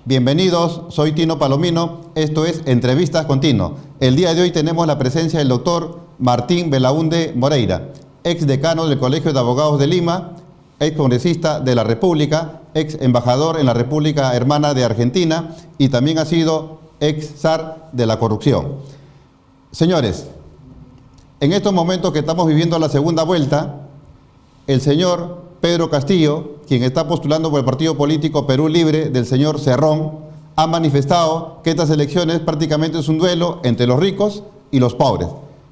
Bienvenidos, soy Tino Palomino, esto es Entrevistas con Tino. El día de hoy tenemos la presencia del doctor Martín Belaúnde Moreira, ex decano del Colegio de Abogados de Lima, ex congresista de la República, ex embajador en la República Hermana de Argentina y también ha sido ex zar de la corrupción. Señores, en estos momentos que estamos viviendo la segunda vuelta, el señor Pedro Castillo, quien está postulando por el partido político Perú Libre del señor Cerrón, ha manifestado que estas elecciones prácticamente es un duelo entre los ricos y los pobres.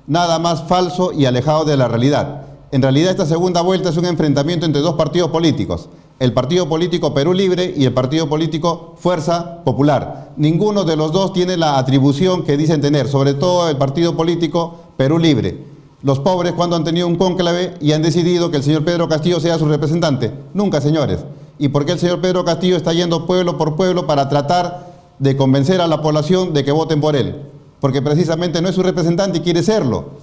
Nada más falso y alejado de la realidad. En realidad esta segunda vuelta es un enfrentamiento entre dos partidos políticos, el partido político Perú Libre y el partido político Fuerza Popular. Ninguno de los dos tiene la atribución que dicen tener, sobre todo el partido político Perú Libre. Los pobres cuando han tenido un cónclave y han decidido que el señor Pedro Castillo sea su representante. Nunca, señores. ¿Y por qué el señor Pedro Castillo está yendo pueblo por pueblo para tratar de convencer a la población de que voten por él? Porque precisamente no es su representante y quiere serlo.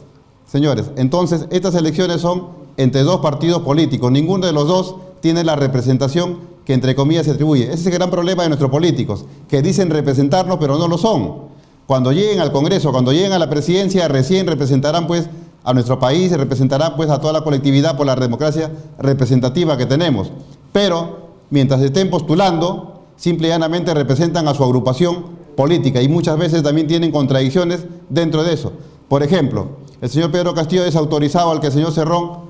Señores, entonces estas elecciones son entre dos partidos políticos. Ninguno de los dos tiene la representación que entre comillas se atribuye. Ese es el gran problema de nuestros políticos, que dicen representarnos pero no lo son. Cuando lleguen al Congreso, cuando lleguen a la presidencia, recién representarán pues a nuestro país, representará pues a toda la colectividad por la democracia representativa que tenemos. Pero mientras estén postulando, simple y llanamente representan a su agrupación política y muchas veces también tienen contradicciones dentro de eso. Por ejemplo, el señor Pedro Castillo ha desautorizado al que el señor Cerrón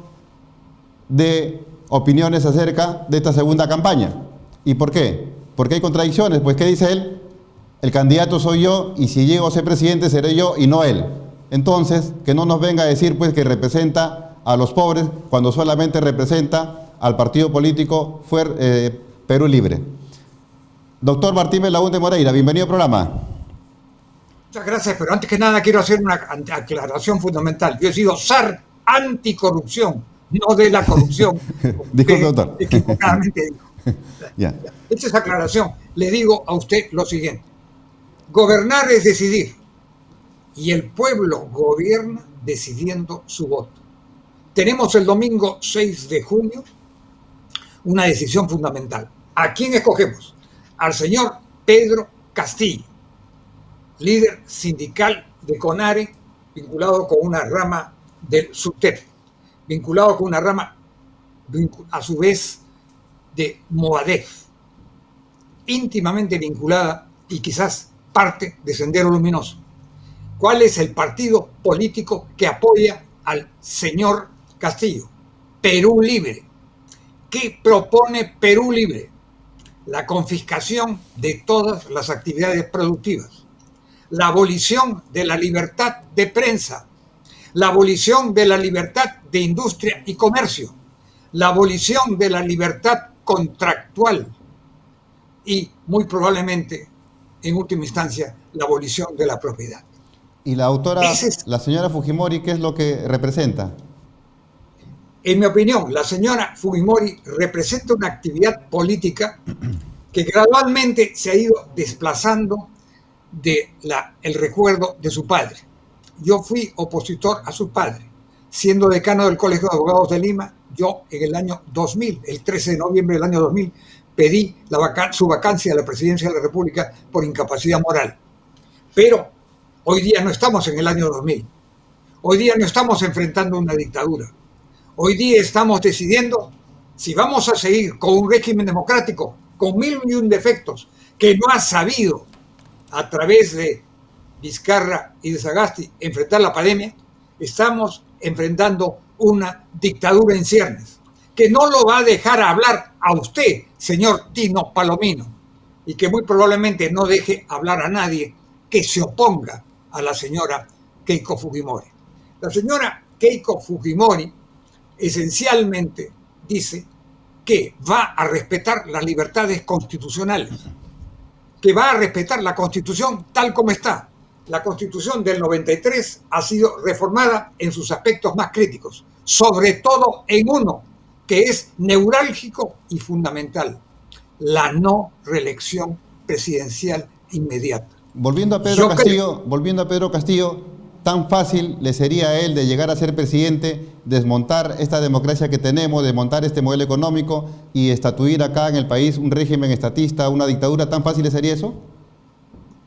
dé opiniones acerca de esta segunda campaña. ¿Y por qué? Porque hay contradicciones. Pues ¿qué dice él? El candidato soy yo y si llego a ser presidente seré yo y no él. Entonces, que no nos venga a decir pues que representa a los pobres cuando solamente representa al partido político Perú Libre. Doctor Martín Belaúnde Moreira, bienvenido al programa. Muchas gracias, pero antes que nada quiero hacer una aclaración fundamental. Yo he sido zar anticorrupción, no de la corrupción. Disculpe, doctor. Equivocadamente dijo. Ya. Hecha esa aclaración, le digo a usted lo siguiente. Gobernar es decidir. Y el pueblo gobierna decidiendo su voto. Tenemos el domingo 6 de junio una decisión fundamental. ¿A quién escogemos? Al señor Pedro Castillo, líder sindical de CONARE, vinculado con una rama del SUTEP, vinculado con una rama, a su vez, de MOADEF, íntimamente vinculada y quizás parte de Sendero Luminoso. ¿Cuál es el partido político que apoya al señor Castillo? Perú Libre. ¿Qué propone Perú Libre? La confiscación de todas las actividades productivas, la abolición de la libertad de prensa, la abolición de la libertad de industria y comercio, la abolición de la libertad contractual y, muy probablemente, en última instancia, la abolición de la propiedad. Y la autora, la señora Fujimori, ¿qué es lo que representa? En mi opinión, la señora Fujimori representa una actividad política que gradualmente se ha ido desplazando del recuerdo de su padre. Yo fui opositor a su padre, siendo decano del Colegio de Abogados de Lima. Yo en el año 2000, el 13 de noviembre del año 2000, pedí su vacancia a la presidencia de la República por incapacidad moral. Pero hoy día no estamos en el año 2000. Hoy día no estamos enfrentando una dictadura. Hoy día estamos decidiendo si vamos a seguir con un régimen democrático con 1000 y un defectos que no ha sabido a través de Vizcarra y de Sagasti enfrentar la pandemia. Estamos enfrentando una dictadura en ciernes que no lo va a dejar hablar a usted, señor Tino Palomino, y que muy probablemente no deje hablar a nadie que se oponga a la señora Keiko Fujimori. La señora Keiko Fujimori esencialmente dice que va a respetar las libertades constitucionales, que va a respetar la Constitución tal como está. La Constitución del 93 ha sido reformada en sus aspectos más críticos, sobre todo en uno que es neurálgico y fundamental: la no reelección presidencial inmediata. Volviendo a Pedro Castillo, tan fácil le sería a él de llegar a ser presidente desmontar esta democracia que tenemos, desmontar este modelo económico y estatuir acá en el país un régimen estatista, una dictadura? ¿Tan fácil sería eso?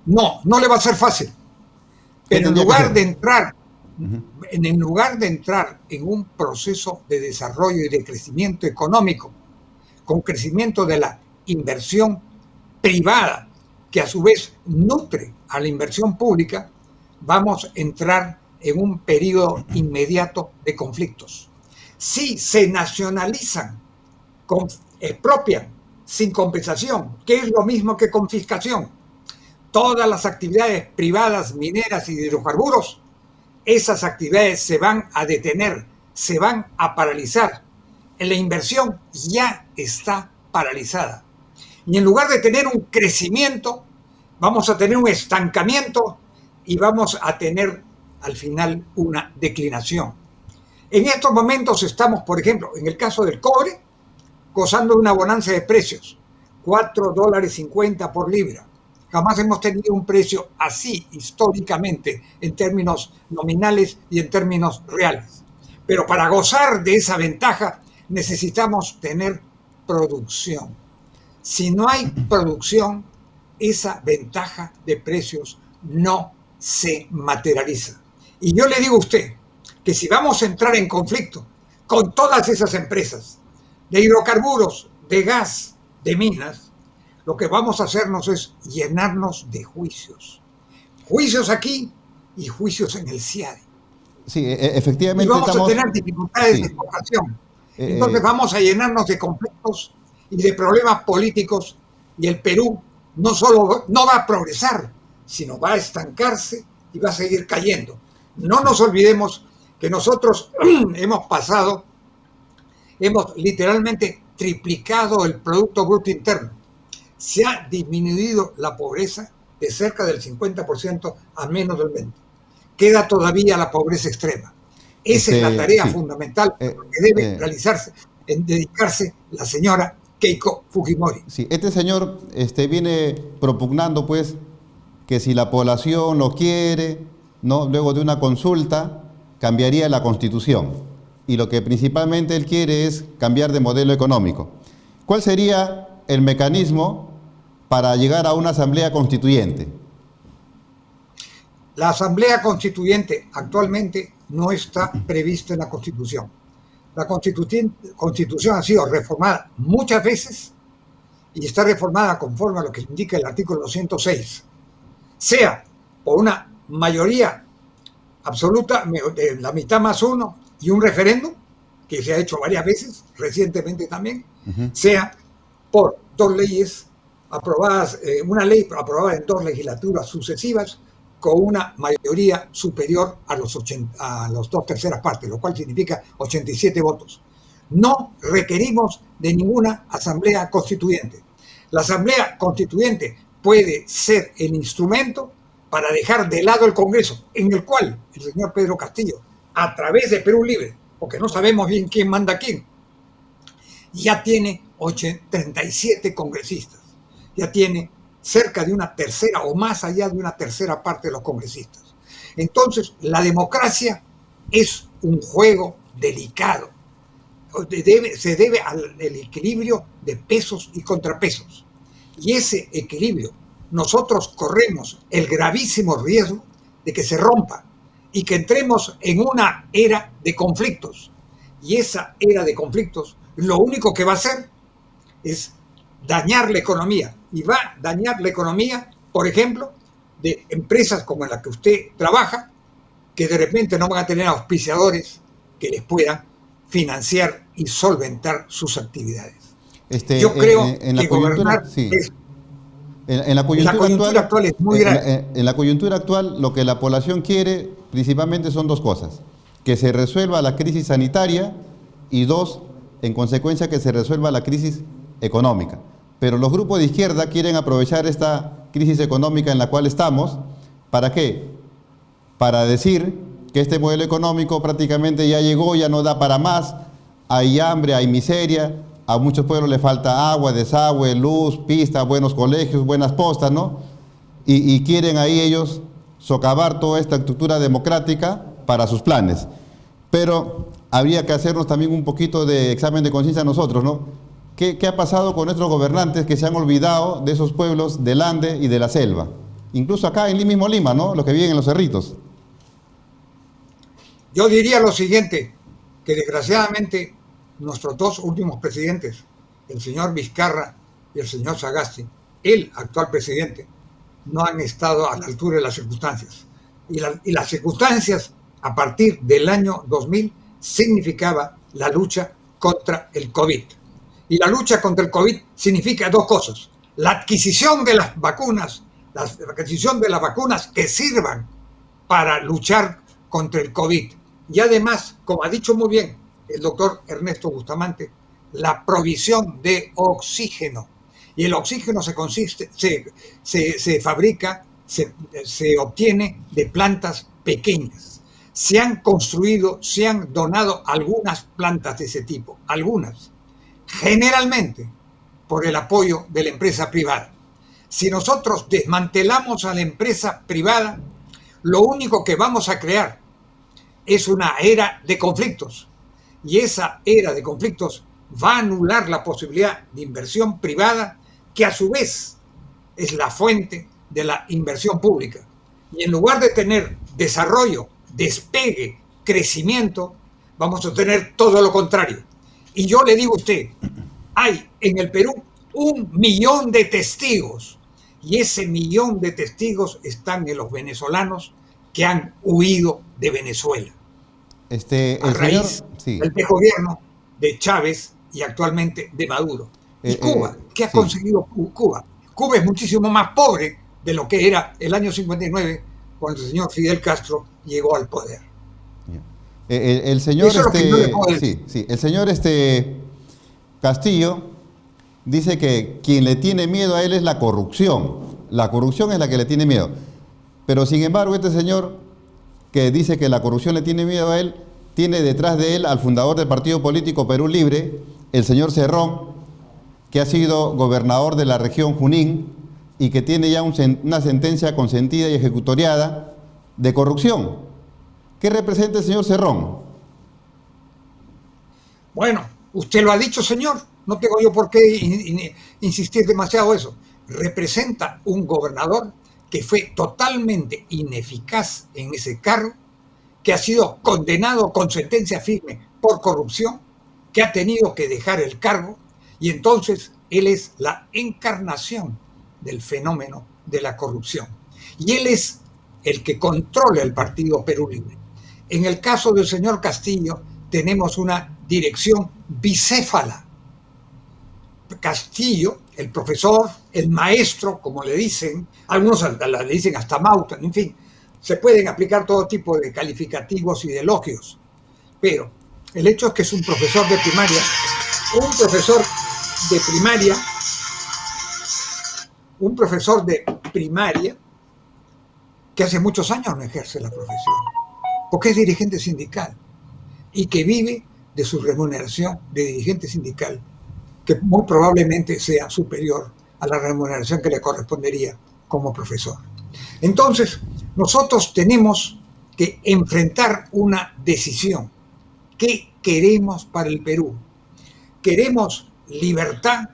No, no le va a ser fácil. Pero en lugar de entrar, en lugar de entrar en un proceso de desarrollo y de crecimiento económico, con crecimiento de la inversión privada, que a su vez nutre a la inversión pública, vamos a entrar en un periodo inmediato de conflictos. Si se nacionalizan, expropian sin compensación, que es lo mismo que confiscación, todas las actividades privadas, mineras y de hidrocarburos, esas actividades se van a detener, se van a paralizar. La inversión ya está paralizada. Y en lugar de tener un crecimiento, vamos a tener un estancamiento y vamos a tener al final una declinación. En estos momentos estamos, por ejemplo, en el caso del cobre, gozando de una bonanza de precios, $4.50 por libra. Jamás hemos tenido un precio así históricamente en términos nominales y en términos reales. Pero para gozar de esa ventaja necesitamos tener producción. Si no hay producción, esa ventaja de precios no se materializa. Y yo le digo a usted que si vamos a entrar en conflicto con todas esas empresas de hidrocarburos, de gas, de minas, lo que vamos a hacernos es llenarnos de juicios. Juicios aquí y juicios en el CIADI. Sí, efectivamente. Y vamos a tener dificultades de exportación. Entonces vamos a llenarnos de conflictos y de problemas políticos, y el Perú no solo no va a progresar, sino va a estancarse y va a seguir cayendo. No nos olvidemos que nosotros hemos literalmente triplicado el Producto Bruto Interno. Se ha disminuido la pobreza de cerca del 50% a menos del 20%. Queda todavía la pobreza extrema. Esa es la tarea fundamental que debe realizarse, en dedicarse la señora Keiko Fujimori. Sí, este señor viene propugnando, pues, que si la población lo quiere, ¿no?, luego de una consulta, cambiaría la Constitución. Y lo que principalmente él quiere es cambiar de modelo económico. ¿Cuál sería el mecanismo para llegar a una asamblea constituyente? La asamblea constituyente actualmente no está prevista en la Constitución. La Constitución ha sido reformada muchas veces y está reformada conforme a lo que indica el artículo 206, sea por una mayoría absoluta de la mitad más uno y un referéndum, que se ha hecho varias veces, recientemente también, sea por dos leyes aprobadas, una ley aprobada en dos legislaturas sucesivas, con una mayoría superior a los 2/3 partes, lo cual significa 87 votos. No requerimos de ninguna asamblea constituyente. La asamblea constituyente puede ser el instrumento para dejar de lado el Congreso, en el cual el señor Pedro Castillo, a través de Perú Libre, porque no sabemos bien quién manda quién, ya tiene 37 congresistas, ya tiene cerca de una tercera o más allá de una tercera parte de los congresistas. Entonces, la democracia es un juego delicado. Se debe al equilibrio de pesos y contrapesos. Y ese equilibrio, nosotros corremos el gravísimo riesgo de que se rompa y que entremos en una era de conflictos. Y esa era de conflictos, lo único que va a hacer es dañar la economía. Y va a dañar la economía, por ejemplo, de empresas como en las que usted trabaja, que de repente no van a tener auspiciadores que les puedan financiar y solventar sus actividades. Yo creo que gobernar es... En la coyuntura actual es muy grave. En la coyuntura actual, lo que la población quiere principalmente son dos cosas: que se resuelva la crisis sanitaria y dos, en consecuencia, que se resuelva la crisis económica. Pero los grupos de izquierda quieren aprovechar esta crisis económica en la cual estamos. ¿Para qué? Para decir que este modelo económico prácticamente ya llegó, ya no da para más, hay hambre, hay miseria, a muchos pueblos les falta agua, desagüe, luz, pistas, buenos colegios, buenas postas, ¿no? Y quieren ahí ellos socavar toda esta estructura democrática para sus planes. Pero habría que hacernos también un poquito de examen de conciencia nosotros, ¿no? ¿Qué ha pasado con nuestros gobernantes que se han olvidado de esos pueblos del Ande y de la selva? Incluso acá en mismo Lima, ¿no? Los que viven en los cerritos. Yo diría lo siguiente, que desgraciadamente nuestros dos últimos presidentes, el señor Vizcarra y el señor Sagasti, el actual presidente, no han estado a la altura de las circunstancias. Y las circunstancias a partir del año 2000 significaba la lucha contra el COVID. Y la lucha contra el COVID significa dos cosas. La adquisición de las vacunas, la adquisición de las vacunas que sirvan para luchar contra el COVID. Y además, como ha dicho muy bien el doctor Ernesto Bustamante, la provisión de oxígeno. Y el oxígeno se fabrica, se obtiene de plantas pequeñas. Se han construido, se han donado algunas plantas de ese tipo, algunas, generalmente por el apoyo de la empresa privada. Si nosotros desmantelamos a la empresa privada, lo único que vamos a crear es una era de conflictos. Y esa era de conflictos va a anular la posibilidad de inversión privada, que a su vez es la fuente de la inversión pública. Y en lugar de tener desarrollo, despegue, crecimiento, vamos a tener todo lo contrario. Y yo le digo a usted, hay en el Perú 1 millón de testigos, y ese 1 millón de testigos están en los venezolanos que han huido de Venezuela a raíz del desgobierno de Chávez y actualmente de Maduro. Y Cuba, ¿qué ha conseguido Cuba? Cuba es muchísimo más pobre de lo que era el año 59, cuando el señor Fidel Castro llegó al poder. El señor, el señor Castillo dice que quien le tiene miedo a él es la corrupción. La corrupción es la que le tiene miedo. Pero sin embargo, este señor que dice que la corrupción le tiene miedo a él, tiene detrás de él al fundador del partido político Perú Libre, el señor Cerrón, que ha sido gobernador de la región Junín y que tiene ya una sentencia consentida y ejecutoriada de corrupción. ¿Qué representa el señor Cerrón? Bueno, usted lo ha dicho, señor. No tengo yo por qué insistir demasiado eso. Representa un gobernador que fue totalmente ineficaz en ese cargo, que ha sido condenado con sentencia firme por corrupción, que ha tenido que dejar el cargo, y entonces él es la encarnación del fenómeno de la corrupción. Y él es el que controla el partido Perú Libre. En el caso del señor Castillo tenemos una dirección bicéfala. Castillo, el profesor, el maestro, como le dicen, algunos le dicen hasta Mauta, en fin, se pueden aplicar todo tipo de calificativos y de elogios, pero el hecho es que es un profesor de primaria, que hace muchos años no ejerce la profesión, porque es dirigente sindical y que vive de su remuneración de dirigente sindical, que muy probablemente sea superior a la remuneración que le correspondería como profesor. Entonces, nosotros tenemos que enfrentar una decisión. ¿Qué queremos para el Perú? ¿Queremos libertad?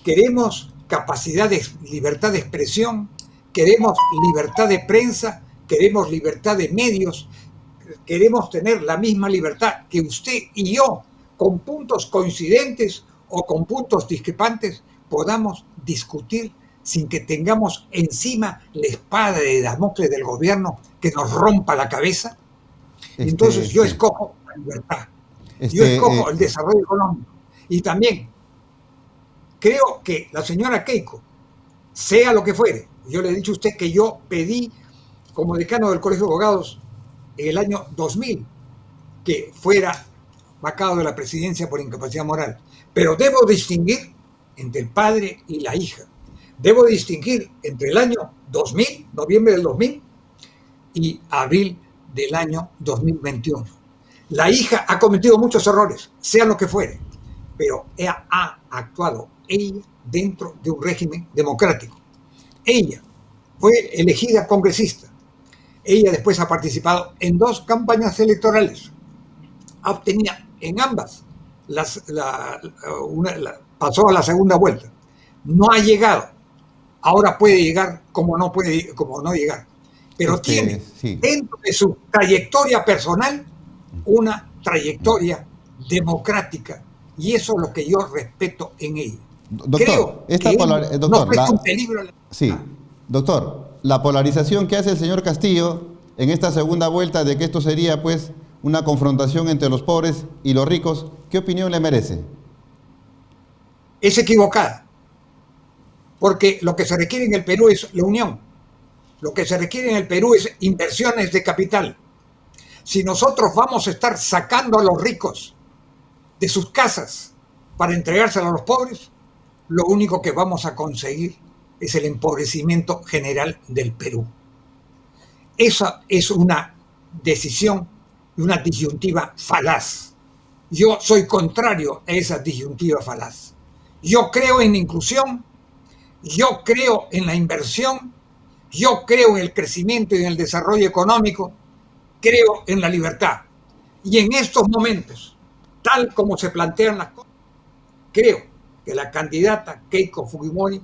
¿Queremos libertad de expresión? ¿Queremos libertad de prensa? ¿Queremos libertad de medios? ¿Queremos tener la misma libertad que usted y yo, con puntos coincidentes o con puntos discrepantes, podamos discutir sin que tengamos encima la espada de Damocles del gobierno que nos rompa la cabeza? Entonces yo escojo la libertad, yo escojo el desarrollo económico. Y también creo que la señora Keiko, sea lo que fuere, yo le he dicho a usted que yo pedí como decano del Colegio de Abogados en el año 2000 que fuera vacado de la presidencia por incapacidad moral, pero debo distinguir entre el padre y la hija. Debo distinguir entre el año 2000, noviembre del 2000, y abril del año 2021. La hija ha cometido muchos errores, sea lo que fuere, pero ella ha actuado dentro de un régimen democrático. Ella fue elegida congresista. Ella después ha participado en 2 campañas electorales. obtenía en ambas, pasó a la segunda vuelta. No ha llegado. Ahora puede llegar como no llegar. Pero tiene Sí. dentro de su trayectoria personal una trayectoria democrática. Y eso es lo que yo respeto en ella. Doctor, Creo que él no es un peligro. Sí, doctor, la polarización que hace el señor Castillo en esta segunda vuelta de que esto sería pues una confrontación entre los pobres y los ricos, ¿qué opinión le merece? Es equivocada, porque lo que se requiere en el Perú es la unión. Lo que se requiere en el Perú es inversiones de capital. Si nosotros vamos a estar sacando a los ricos de sus casas para entregárselo a los pobres, lo único que vamos a conseguir es el empobrecimiento general del Perú. Esa es una decisión y una disyuntiva falaz. Yo soy contrario a esa disyuntiva falaz. Yo creo en la inclusión, yo creo en la inversión, yo creo en el crecimiento y en el desarrollo económico, creo en la libertad. Y en estos momentos, tal como se plantean las cosas, creo que la candidata Keiko Fujimori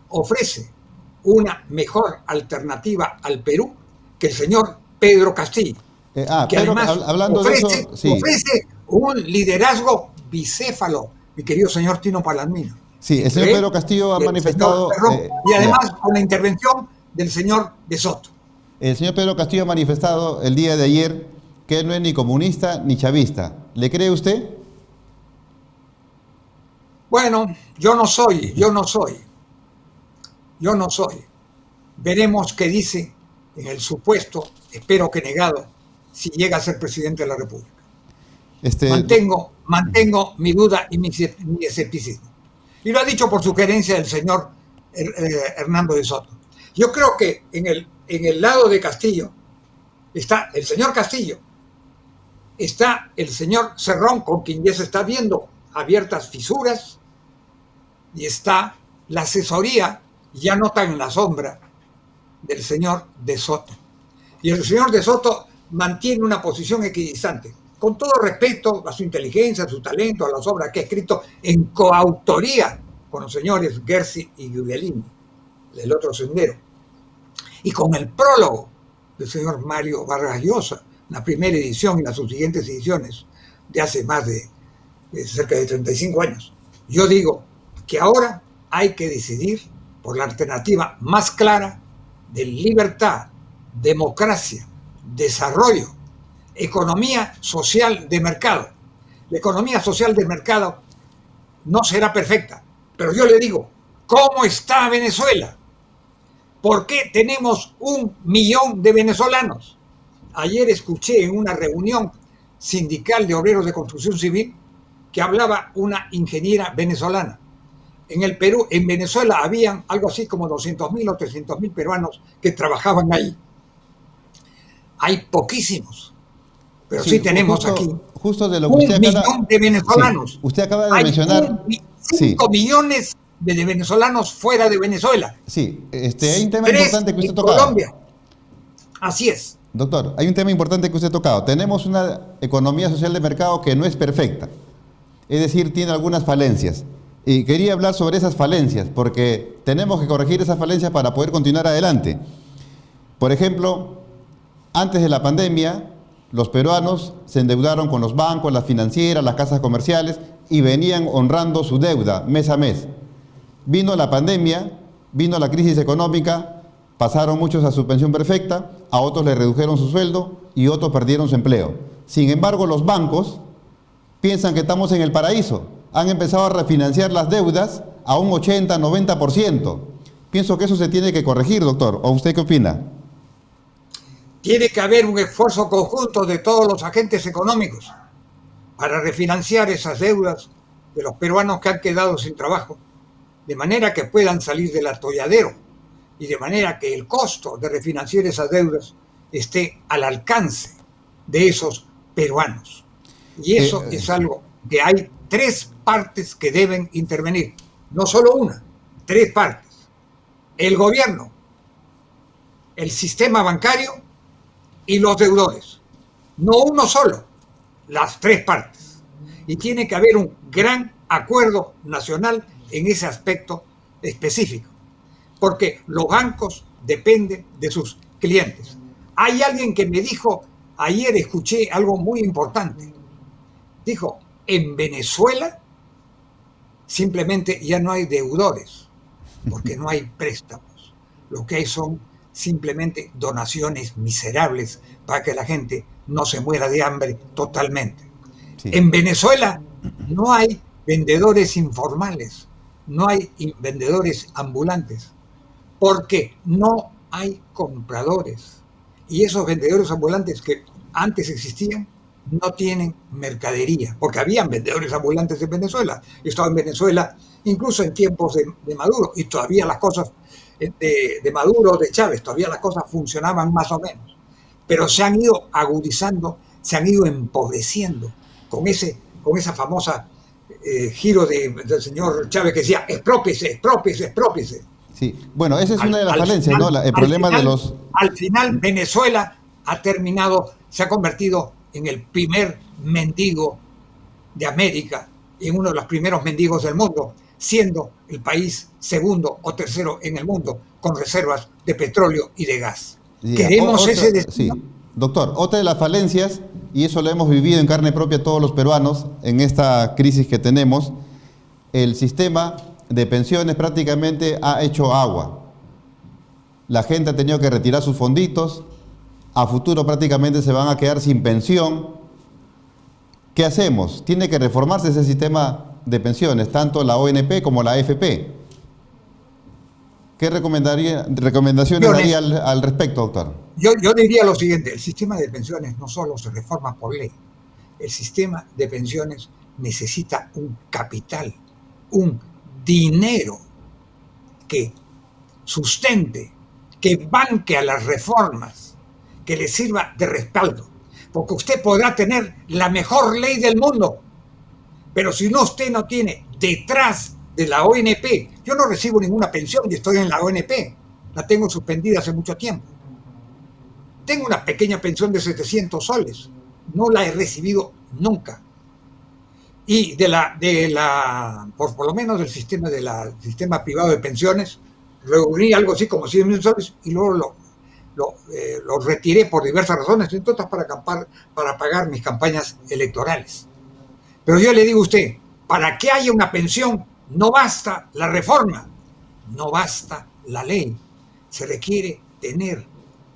ofrece una mejor alternativa al Perú que el señor Pedro Castillo, que Pedro, además hablando de eso, sí. ofrece un liderazgo bicéfalo, mi querido señor Tino Palomino. Sí, el señor Pedro Castillo ha manifestado... y además con la intervención del señor de Soto. El señor Pedro Castillo ha manifestado el día de ayer que él no es ni comunista ni chavista. ¿Le cree usted? Bueno, yo no soy. Veremos qué dice en el supuesto, espero que negado, si llega a ser presidente de la República. Mantengo mi duda y mi escepticismo. Y lo ha dicho por sugerencia del señor Hernando de Soto. Yo creo que en el lado de Castillo está el señor Castillo, está el señor Cerrón, con quien ya se está viendo abiertas fisuras, y está la asesoría, ya no tan en la sombra, del señor de Soto. Y el señor de Soto mantiene una posición equidistante, con todo respeto a su inteligencia, a su talento, a las obras que ha escrito en coautoría con los señores Gersi y Guglielmi, del otro sendero, y con el prólogo del señor Mario Vargas Llosa, la primera edición y las subsiguientes ediciones de hace más de cerca de 35 años. Yo digo que ahora hay que decidir por la alternativa más clara de libertad, democracia, desarrollo, economía social de mercado. La economía social de mercado no será perfecta, pero yo le digo, ¿cómo está Venezuela? ¿Por qué tenemos 1 millón de venezolanos? Ayer escuché en una reunión sindical de obreros de construcción civil que hablaba una ingeniera venezolana. En el Perú, en Venezuela, habían algo así como 200.000 o 300.000 peruanos que trabajaban ahí. Hay poquísimos, pero sí tenemos aquí justo de lo que 1 millón de venezolanos. Sí, usted acaba de mencionar 5 millones de venezolanos fuera de Venezuela. Sí, hay un tema importante que usted ha tocado. Colombia. Así es. Doctor, hay un tema importante que usted ha tocado. Tenemos una economía social de mercado que no es perfecta, es decir, tiene algunas falencias. Y quería hablar sobre esas falencias, porque tenemos que corregir esas falencias para poder continuar adelante. Por ejemplo, antes de la pandemia, los peruanos se endeudaron con los bancos, las financieras, las casas comerciales y venían honrando su deuda mes a mes. Vino la pandemia, vino la crisis económica, pasaron muchos a su pensión perfecta, a otros le redujeron su sueldo y otros perdieron su empleo. Sin embargo, los bancos piensan que estamos en el paraíso. Han empezado a refinanciar las deudas a un 80-90%. Pienso que eso se tiene que corregir, doctor. ¿O usted qué opina? Tiene que haber un esfuerzo conjunto de todos los agentes económicos para refinanciar esas deudas de los peruanos que han quedado sin trabajo, de manera que puedan salir del atolladero y de manera que el costo de refinanciar esas deudas esté al alcance de esos peruanos. Y eso es algo que hay 3 partes que deben intervenir, no solo una, 3 partes. El gobierno, el sistema bancario y los deudores. No uno solo, las tres partes. Y tiene que haber un gran acuerdo nacional en ese aspecto específico, porque los bancos dependen de sus clientes. Hay alguien que me dijo, ayer escuché algo muy importante, dijo, en Venezuela simplemente ya no hay deudores, porque no hay préstamos. Lo que hay son simplemente donaciones miserables para que la gente no se muera de hambre totalmente. Sí. En Venezuela no hay vendedores informales, no hay vendedores ambulantes, porque no hay compradores. Y esos vendedores ambulantes que antes existían no tienen mercadería, porque habían vendedores ambulantes en Venezuela. Yo estaba en Venezuela incluso en tiempos de Maduro, y todavía las cosas de Maduro, de Chávez, todavía las cosas funcionaban más o menos. Pero se han ido agudizando, se han ido empobreciendo con esa famosa giro del señor Chávez que decía, exprópiese, exprópiese, exprópiese. Sí, bueno, esa es una de las falencias, ¿no? El problema de los... Al final, Venezuela ha terminado, se ha convertido en el primer mendigo de América, en uno de los primeros mendigos del mundo, siendo el país segundo o tercero en el mundo con reservas de petróleo y de gas. ¿Queremos ese destino? Sí. Doctor, otra de las falencias, y eso lo hemos vivido en carne propia todos los peruanos en esta crisis que tenemos, el sistema de pensiones prácticamente ha hecho agua. La gente ha tenido que retirar sus fonditos, a futuro prácticamente se van a quedar sin pensión. ¿Qué hacemos? Tiene que reformarse ese sistema de pensiones, tanto la ONP como la AFP. ¿Qué recomendaciones daría al respecto, doctor? Yo diría lo siguiente, el sistema de pensiones no solo se reforma por ley, el sistema de pensiones necesita un capital, un dinero que sustente, que banque a las reformas, que le sirva de respaldo. Porque usted podrá tener la mejor ley del mundo, pero si usted no tiene detrás de la ONP, yo no recibo ninguna pensión y estoy en la ONP, la tengo suspendida hace mucho tiempo. Tengo una pequeña pensión de 700 soles, no la he recibido nunca. Y por lo menos del sistema privado de pensiones, reuní algo así como 100.000 soles y luego lo retiré por diversas razones, entre otras para pagar mis campañas electorales. Pero yo le digo a usted, para que haya una pensión no basta la reforma, no basta la ley, se requiere tener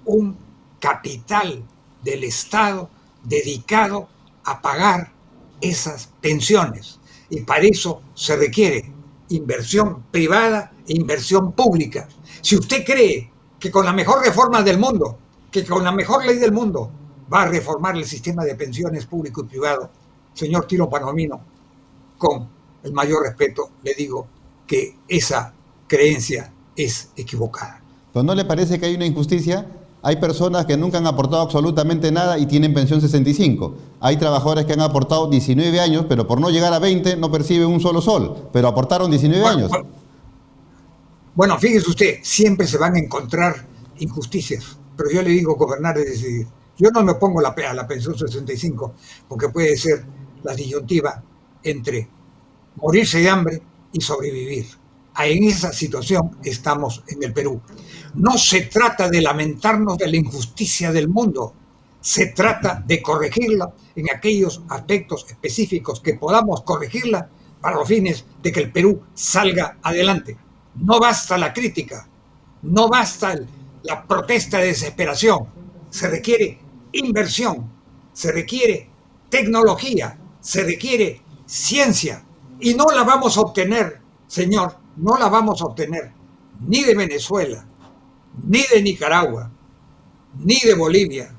un capital del Estado dedicado a pagar esas pensiones, y para eso se requiere inversión privada e inversión pública. Si usted cree que con la mejor reforma del mundo, que con la mejor ley del mundo va a reformar el sistema de pensiones público y privado, señor Tilo Palomino, con el mayor respeto le digo que esa creencia es equivocada. ¿Pero no le parece que hay una injusticia? Hay personas que nunca han aportado absolutamente nada y tienen pensión 65. Hay trabajadores que han aportado 19 años, pero por no llegar a 20 no perciben un solo sol, pero aportaron 19 años. Bueno, fíjese usted, siempre se van a encontrar injusticias, pero yo le digo, gobernar es decidir. Yo no me opongo a la pensión 65, porque puede ser la disyuntiva entre morirse de hambre y sobrevivir. En esa situación estamos en el Perú. No se trata de lamentarnos de la injusticia del mundo, se trata de corregirla en aquellos aspectos específicos que podamos corregirla para los fines de que el Perú salga adelante. No basta la crítica, no basta la protesta de desesperación, se requiere inversión, se requiere tecnología, se requiere ciencia, y no la vamos a obtener, señor, no la vamos a obtener ni de Venezuela, ni de Nicaragua, ni de Bolivia,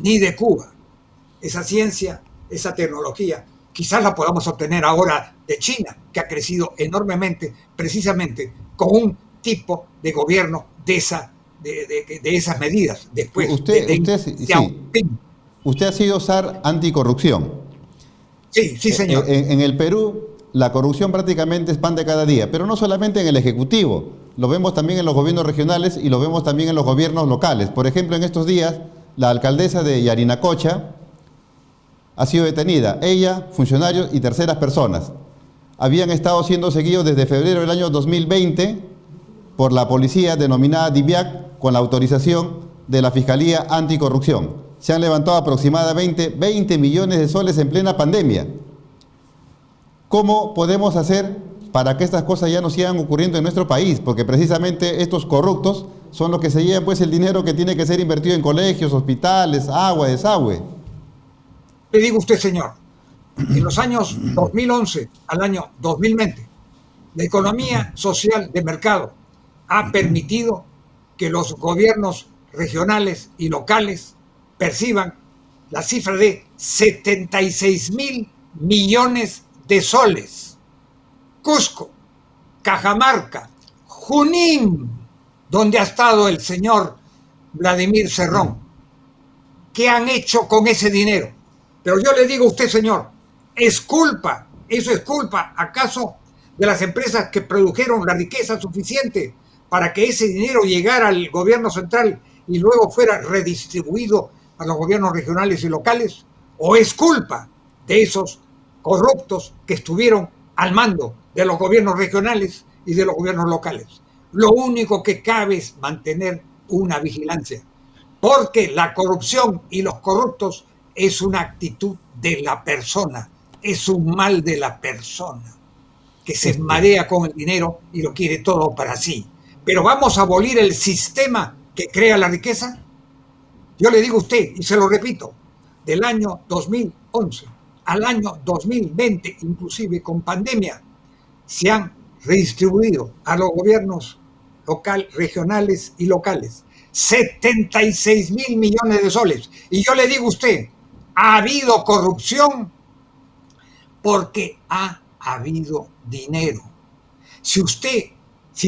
ni de Cuba. Esa ciencia, esa tecnología, quizás la podamos obtener ahora de China, que ha crecido enormemente, precisamente con un tipo de gobierno de esas medidas. Después usted ha sido zar anticorrupción. Sí, señor. En el Perú, la corrupción prácticamente es pan de cada día, pero no solamente en el Ejecutivo, lo vemos también en los gobiernos regionales y lo vemos también en los gobiernos locales. Por ejemplo, en estos días, la alcaldesa de Yarinacocha ha sido detenida. Ella, funcionarios y terceras personas. Habían estado siendo seguidos desde febrero del año 2020 por la policía denominada DIVIAC con la autorización de la Fiscalía Anticorrupción. Se han levantado aproximadamente 20 millones de soles en plena pandemia. ¿Cómo podemos hacer para que estas cosas ya no sigan ocurriendo en nuestro país? Porque precisamente estos corruptos son los que se llevan pues el dinero que tiene que ser invertido en colegios, hospitales, agua, desagüe. Le digo a usted, señor, en los años 2011 al año 2020, la economía social de mercado ha permitido que los gobiernos regionales y locales perciban la cifra de 76.000 millones de soles. Cusco, Cajamarca, Junín, donde ha estado el señor Vladimir Cerrón. ¿Qué han hecho con ese dinero? Pero yo le digo a usted, señor, es culpa, eso es culpa, ¿acaso de las empresas que produjeron la riqueza suficiente para que ese dinero llegara al gobierno central y luego fuera redistribuido a los gobiernos regionales y locales? ¿O es culpa de esos corruptos que estuvieron al mando de los gobiernos regionales y de los gobiernos locales? Lo único que cabe es mantener una vigilancia, porque la corrupción y los corruptos es una actitud de la persona, es un mal de la persona, que se marea con el dinero y lo quiere todo para sí. Pero ¿vamos a abolir el sistema que crea la riqueza? Yo le digo a usted, y se lo repito, del año 2011 al año 2020, inclusive con pandemia, se han redistribuido a los gobiernos regionales y locales 76.000 millones de soles. Y yo le digo a usted, ha habido corrupción porque ha habido dinero. Si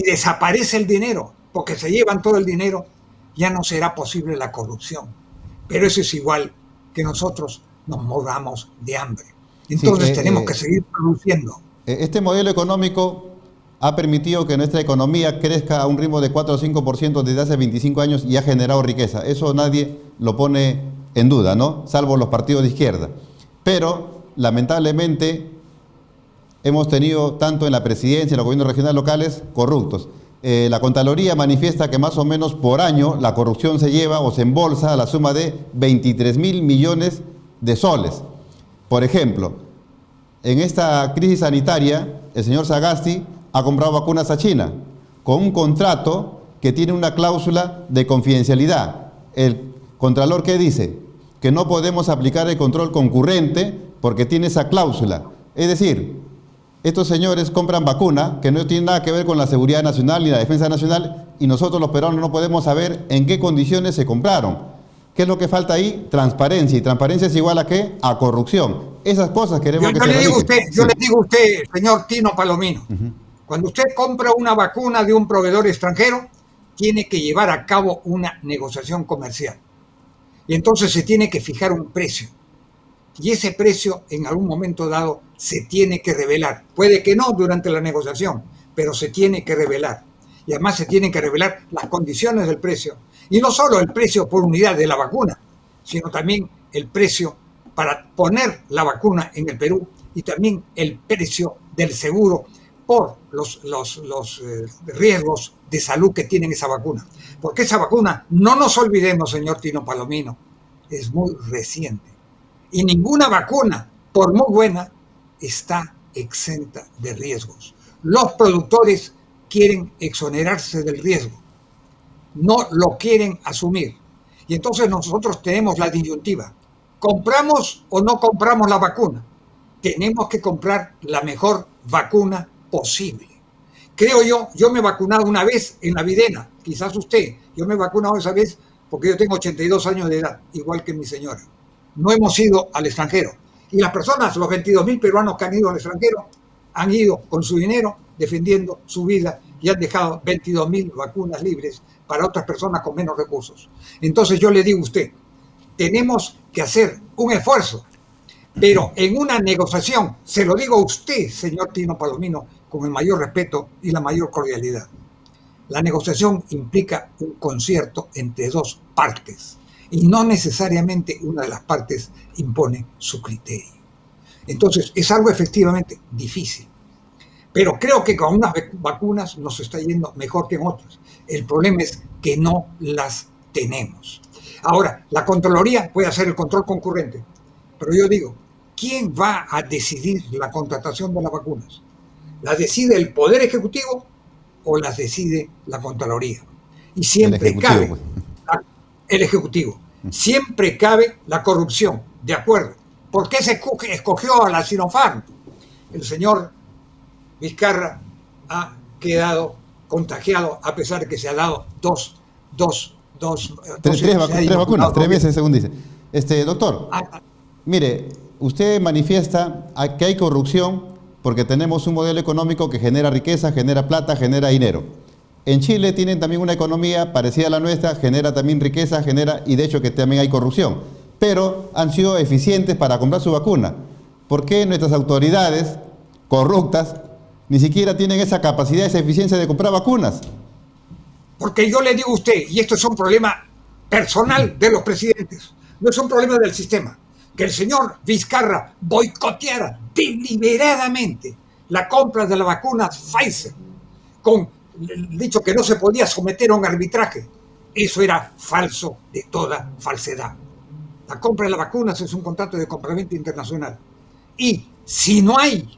desaparece el dinero, porque se llevan todo el dinero, ya no será posible la corrupción. Pero eso es igual que nosotros nos moramos de hambre. Entonces sí, tenemos que seguir produciendo. Este modelo económico ha permitido que nuestra economía crezca a un ritmo de 4 o 5% desde hace 25 años y ha generado riqueza. Eso nadie lo pone en duda, ¿no? Salvo los partidos de izquierda. Pero, lamentablemente, hemos tenido tanto en la presidencia y en los gobiernos regionales locales corruptos. La Contraloría manifiesta que más o menos por año la corrupción se lleva o se embolsa a la suma de 23.000 millones de soles. Por ejemplo, en esta crisis sanitaria, el señor Sagasti ha comprado vacunas a China con un contrato que tiene una cláusula de confidencialidad. El Contralor, ¿qué dice? Que no podemos aplicar el control concurrente porque tiene esa cláusula. Es decir, estos señores compran vacuna que no tiene nada que ver con la seguridad nacional ni la defensa nacional y nosotros los peruanos no podemos saber en qué condiciones se compraron. ¿Qué es lo que falta ahí? Transparencia. ¿Y transparencia es igual a qué? A corrupción. Esas cosas queremos que se realicen. Yo le digo a usted, señor Tino Palomino, cuando usted compra una vacuna de un proveedor extranjero, tiene que llevar a cabo una negociación comercial. Y entonces se tiene que fijar un precio. Y ese precio, en algún momento dado, se tiene que revelar. Puede que no durante la negociación, pero se tiene que revelar. Y además se tienen que revelar las condiciones del precio. Y no solo el precio por unidad de la vacuna, sino también el precio para poner la vacuna en el Perú y también el precio del seguro por los riesgos de salud que tienen esa vacuna. Porque esa vacuna, no nos olvidemos, señor Tino Palomino, es muy reciente. Y ninguna vacuna, por muy buena, está exenta de riesgos. Los productores quieren exonerarse del riesgo, no lo quieren asumir. Y entonces nosotros tenemos la disyuntiva. ¿Compramos o no compramos la vacuna? Tenemos que comprar la mejor vacuna posible. Creo yo me he vacunado una vez en la Videna, quizás usted, yo me he vacunado esa vez porque yo tengo 82 años de edad, igual que mi señora. No hemos ido al extranjero. Y las personas, los 22.000 peruanos que han ido al extranjero, han ido con su dinero defendiendo su vida y han dejado 22.000 vacunas libres para otras personas con menos recursos. Entonces yo le digo a usted, tenemos que hacer un esfuerzo, pero en una negociación, se lo digo a usted, señor Tino Palomino, con el mayor respeto y la mayor cordialidad. La negociación implica un concierto entre dos partes. y no necesariamente una de las partes impone su criterio. Entonces, es algo efectivamente difícil. Pero creo que con unas vacunas nos está yendo mejor que en otras. El problema es que no las tenemos. Ahora, la Contraloría puede hacer el control concurrente, pero yo digo, ¿quién va a decidir la contratación de las vacunas? ¿La decide el Poder Ejecutivo o las decide la Contraloría? Y siempre cabe el Ejecutivo. Siempre cabe la corrupción, de acuerdo. ¿Por qué se escogió a la Sinopharm? El señor Vizcarra ha quedado contagiado a pesar de que se ha dado tres vacunas, 3 veces según dice. Doctor, mire, usted manifiesta que hay corrupción porque tenemos un modelo económico que genera riqueza, genera plata, genera dinero. En Chile tienen también una economía parecida a la nuestra, genera también riqueza, y de hecho que también hay corrupción. Pero han sido eficientes para comprar su vacuna. ¿Por qué nuestras autoridades corruptas ni siquiera tienen esa capacidad, esa eficiencia de comprar vacunas? Porque yo le digo a usted, y esto es un problema personal de los presidentes, no es un problema del sistema, que el señor Vizcarra boicoteara deliberadamente la compra de la vacuna Pfizer, con el dicho que no se podía someter a un arbitraje. Eso era falso de toda falsedad. La compra de las vacunas es un contrato de compraventa internacional. Y si no hay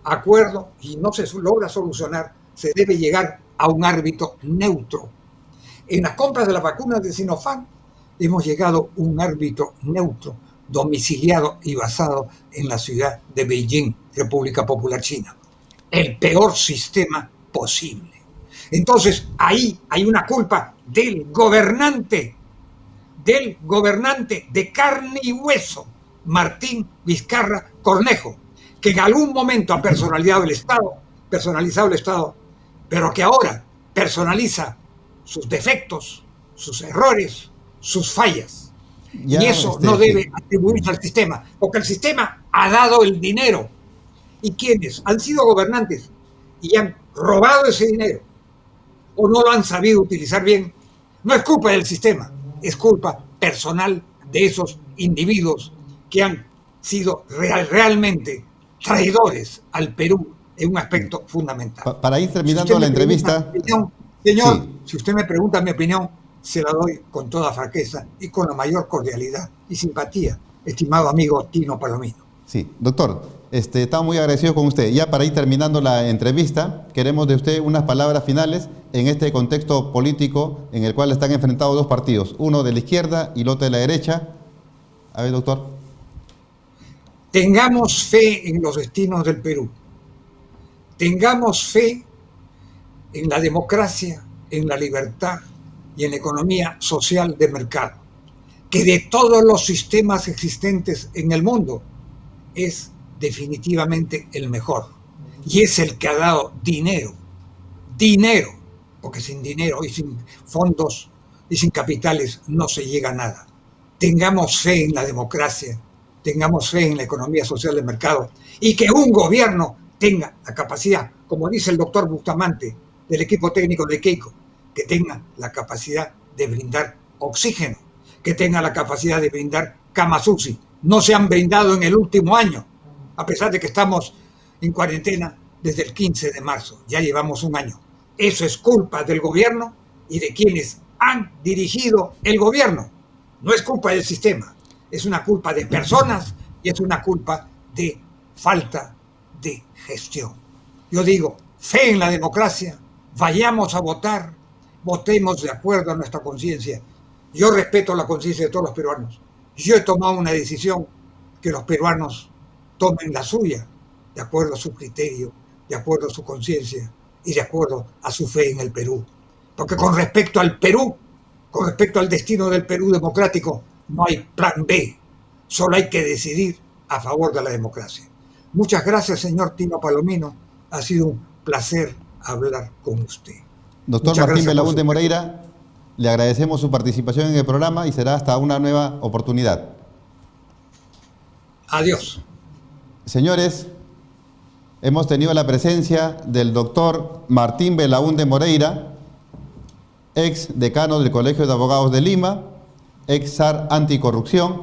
acuerdo y no se logra solucionar, se debe llegar a un árbitro neutro. En las compras de las vacunas de Sinopharm hemos llegado a un árbitro neutro, domiciliado y basado en la ciudad de Beijing, República Popular China. El peor sistema posible. Entonces, ahí hay una culpa del gobernante de carne y hueso, Martín Vizcarra Cornejo, que en algún momento ha personalizado el Estado, pero que ahora personaliza sus defectos, sus errores, sus fallas. Y eso no debe atribuirse al sistema, porque el sistema ha dado el dinero. ¿Y quienes han sido gobernantes y han robado ese dinero o no lo han sabido utilizar bien? No es culpa del sistema, es culpa personal de esos individuos que han sido realmente traidores al Perú en un aspecto fundamental. Para ir terminando la entrevista... Señor, sí. Si usted me pregunta mi opinión, se la doy con toda franqueza y con la mayor cordialidad y simpatía, estimado amigo Tino Palomino. Sí, doctor, estamos muy agradecidos con usted. Ya para ir terminando la entrevista, queremos de usted unas palabras finales en este contexto político en el cual están enfrentados dos partidos, uno de la izquierda y el otro de la derecha. A ver, doctor. Tengamos fe en los destinos del Perú. Tengamos fe en la democracia, en la libertad y en la economía social de mercado, que de todos los sistemas existentes en el mundo es definitivamente el mejor y es el que ha dado dinero, porque sin dinero y sin fondos y sin capitales no se llega a nada. Tengamos fe en la democracia, tengamos fe en la economía social de mercado y que un gobierno tenga la capacidad, como dice el doctor Bustamante, del equipo técnico de Keiko, que tenga la capacidad de brindar oxígeno, que tenga la capacidad de brindar camas UCI. No se han brindado en el último año, a pesar de que estamos en cuarentena desde el 15 de marzo. Ya llevamos un año. Eso es culpa del gobierno y de quienes han dirigido el gobierno. No es culpa del sistema, es una culpa de personas y es una culpa de falta de gestión. Yo digo, fe en la democracia, vayamos a votar, votemos de acuerdo a nuestra conciencia. Yo respeto la conciencia de todos los peruanos. Yo he tomado una decisión, que los peruanos tomen la suya, de acuerdo a su criterio, de acuerdo a su conciencia y de acuerdo a su fe en el Perú. Porque con respecto al Perú, con respecto al destino del Perú democrático, no hay plan B. Solo hay que decidir a favor de la democracia. Muchas gracias, señor Tino Palomino. Ha sido un placer hablar con usted. Doctor Martín Belaúnde Moreira, le agradecemos su participación en el programa y será hasta una nueva oportunidad. Adiós. Señores, hemos tenido la presencia del doctor Martín Belaúnde Moreira, ex decano del Colegio de Abogados de Lima, ex zar anticorrupción,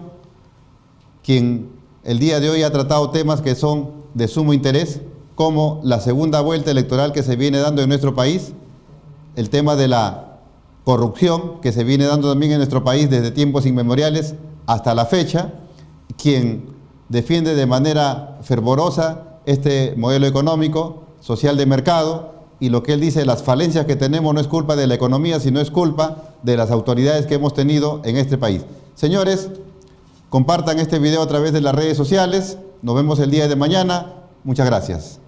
quien el día de hoy ha tratado temas que son de sumo interés, como la segunda vuelta electoral que se viene dando en nuestro país, el tema de la corrupción que se viene dando también en nuestro país desde tiempos inmemoriales hasta la fecha, quien defiende de manera fervorosa este modelo económico, social de mercado, y lo que él dice, las falencias que tenemos no es culpa de la economía, sino es culpa de las autoridades que hemos tenido en este país. Señores, compartan este video a través de las redes sociales. Nos vemos el día de mañana. Muchas gracias.